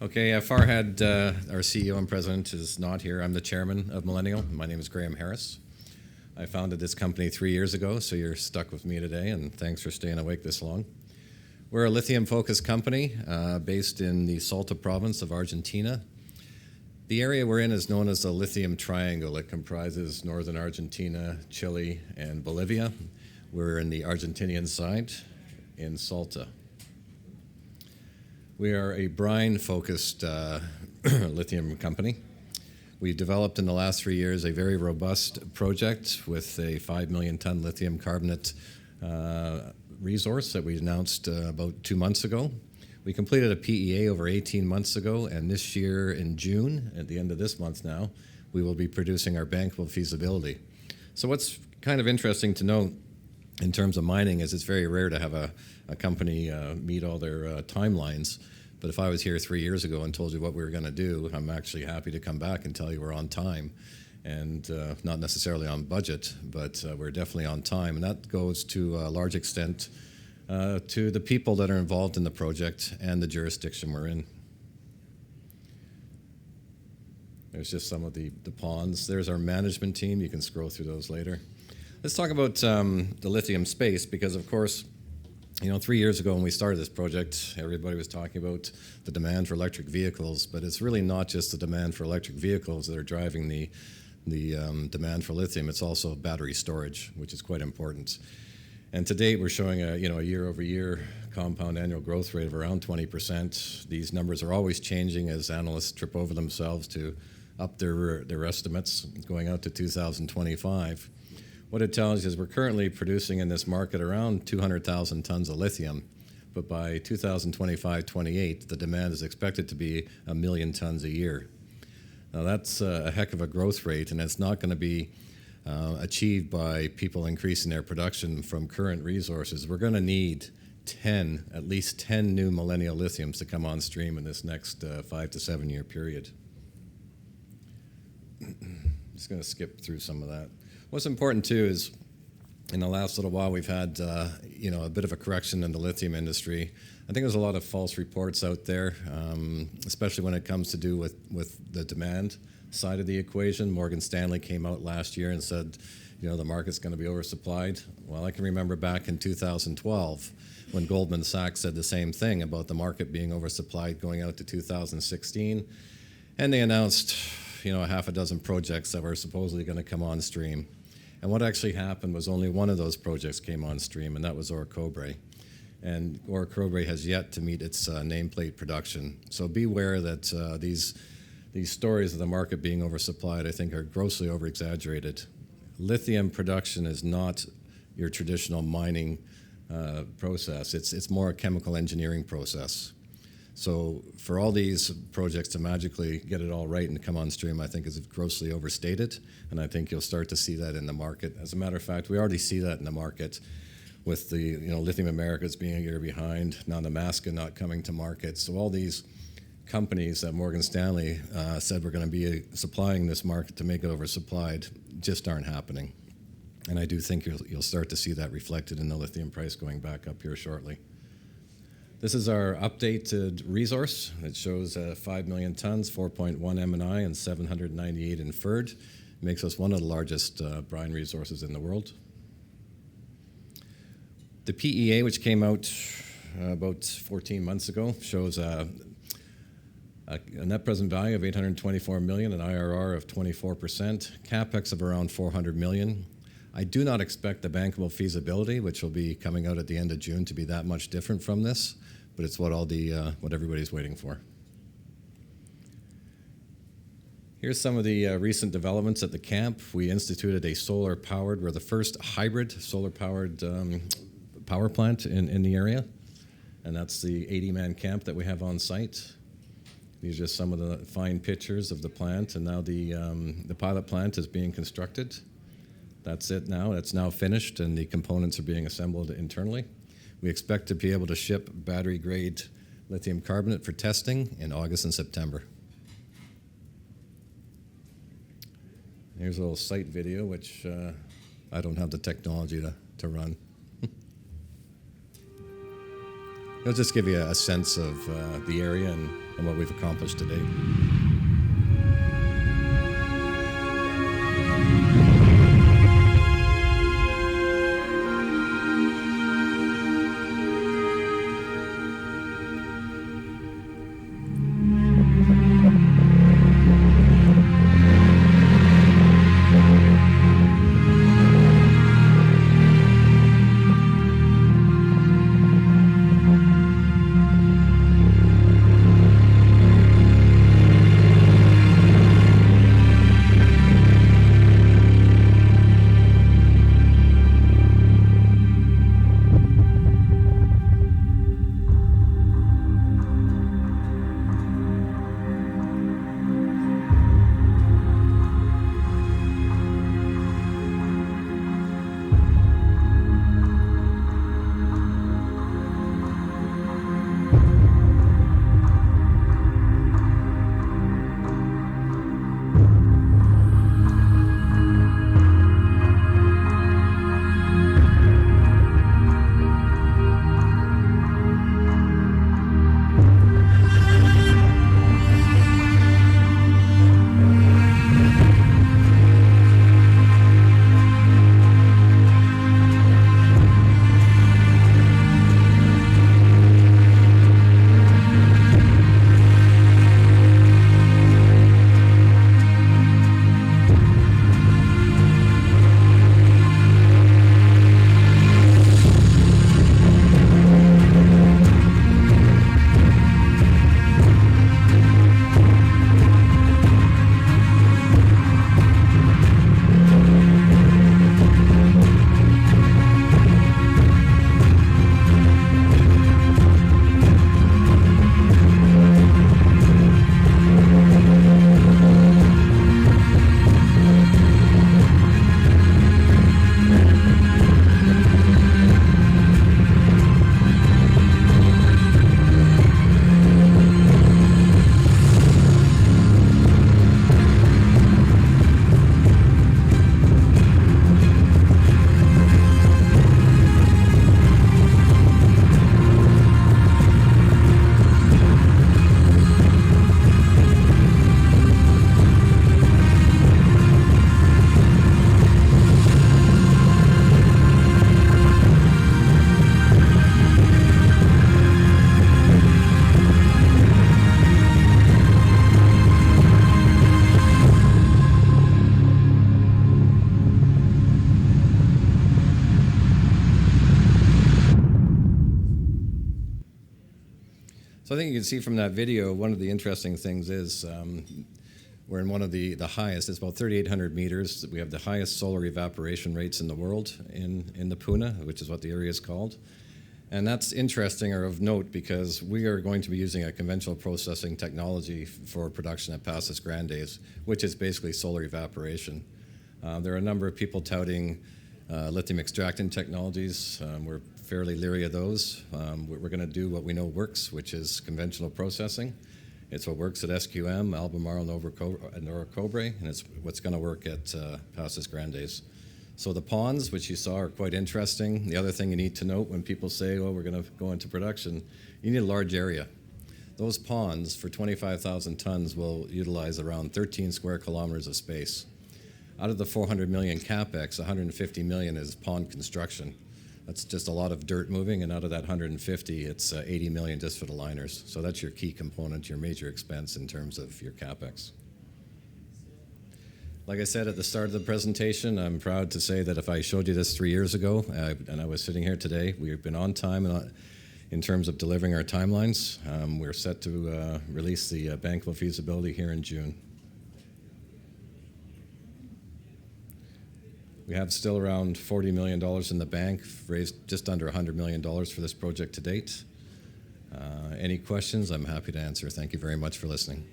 Okay, Farhad, our CEO and president, is not here. I'm the chairman of Millennial. My name is Graham Harris. I founded this company 3 years ago, so you're stuck with me today, and thanks for staying awake this long. We're a lithium-focused company based in the Salta province of Argentina. The area we're in is known as the Lithium Triangle. It comprises northern Argentina, Chile, and Bolivia. We're in the Argentinian side in Salta. We are a brine-focused lithium company. We've developed in the last 3 years a very robust project with a 5 million ton lithium carbonate resource that we announced about 2 months ago. We completed a PEA over 18 months ago, and this year in June, at the end of this month now, we will be producing our bankable feasibility. So what's kind of interesting to note in terms of mining is it's very rare to have a company meet all their timelines. But if I was here 3 years ago and told you what we were going to do, I'm actually happy to come back and tell you we're on time. And not necessarily on budget, but we're definitely on time. And that goes to a large extent to the people that are involved in the project and the jurisdiction we're in. There's just some of the ponds. There's our management team. You can scroll through those later. Let's talk about the lithium space because, of course, 3 years ago when we started this project, everybody was talking about the demand for electric vehicles, but it's really not just the demand for electric vehicles that are driving the demand for lithium. It's also battery storage, which is quite important. And to date, we're showing a year-over-year compound annual growth rate of around 20%. These numbers are always changing as analysts trip over themselves to up their estimates going out to 2025. What it tells you is we're currently producing in this market around 200,000 tons of lithium, but by 2025-28, the demand is expected to be 1 million tons a year. Now that's a heck of a growth rate, and it's not going to be achieved by people increasing their production from current resources. We're going to need at least 10 new Millennial lithiums to come on stream in this next 5 to 7 year period. Just going to skip through some of that. What's important too is in the last little while we've had a bit of a correction in the lithium industry. I think there's a lot of false reports out there, especially when it comes to do with the demand side of the equation. Morgan Stanley came out last year and said, the market's going to be oversupplied. Well, I can remember back in 2012 when Goldman Sachs said the same thing about the market being oversupplied going out to 2016, and they announced a half a dozen projects that were supposedly going to come on stream. And what actually happened was only one of those projects came on stream, and that was Orocobre. And Orocobre has yet to meet its nameplate production. So beware that these stories of the market being oversupplied, I think, are grossly over-exaggerated. Lithium production is not your traditional mining process. It's more a chemical engineering process. So for all these projects to magically get it all right and come on stream, I think is grossly overstated, and I think you'll start to see that in the market. As a matter of fact, we already see that in the market with the Lithium Americas being a year behind, now Nemaska not coming to market. So all these companies that Morgan Stanley said were going to be supplying this market to make it oversupplied just aren't happening. And I do think you'll start to see that reflected in the lithium price going back up here shortly. This is our updated resource. It shows 5 million tons, 4.1 M&I, and 798 inferred. Makes us one of the largest brine resources in the world. The PEA, which came out about 14 months ago, shows a net present value of $824 million, an IRR of 24%, CapEx of around $400 million. I do not expect the bankable feasibility, which will be coming out at the end of June, to be that much different from this, but it's what what everybody's waiting for. Here's some of the recent developments at the camp. We instituted we're the first hybrid solar-powered power plant in the area, and that's the 80-man camp that we have on site. These are just some of the fine pictures of the plant, and now the pilot plant is being constructed. That's it now. It's now finished, and the components are being assembled internally. We expect to be able to ship battery-grade lithium carbonate for testing in August and September. Here's a little site video, which I don't have the technology to run. it'll just give you a sense of the area and what we've accomplished to date. So I think you can see from that video, one of the interesting things is we're in one of the highest, it's about 3,800 meters. We have the highest solar evaporation rates in the world in the Puna, which is what the area is called. And that's interesting or of note because we are going to be using a conventional processing technology for production at Pastos Grandes, which is basically solar evaporation. There are a number of people touting lithium extracting technologies. We're fairly leery of those. We're going to do what we know works, which is conventional processing. It's what works at SQM, Albemarle, and Orocobre, and it's what's going to work at Pastos Grandes. So the ponds, which you saw, are quite interesting. The other thing you need to note when people say, oh, we're going to go into production, you need a large area. Those ponds, for 25,000 tons, will utilize around 13 square kilometers of space. Out of the 400 million capex, 150 million is pond construction. That's just a lot of dirt moving, and out of that 150, it's 80 million just for the liners. So that's your key component, your major expense in terms of your capex. Like I said at the start of the presentation, I'm proud to say that if I showed you this 3 years ago, and I was sitting here today, we've been on time in terms of delivering our timelines. We're set to release the bankable feasibility here in June. We have still around $40 million in the bank, raised just under $100 million for this project to date. Any questions? I'm happy to answer. Thank you very much for listening.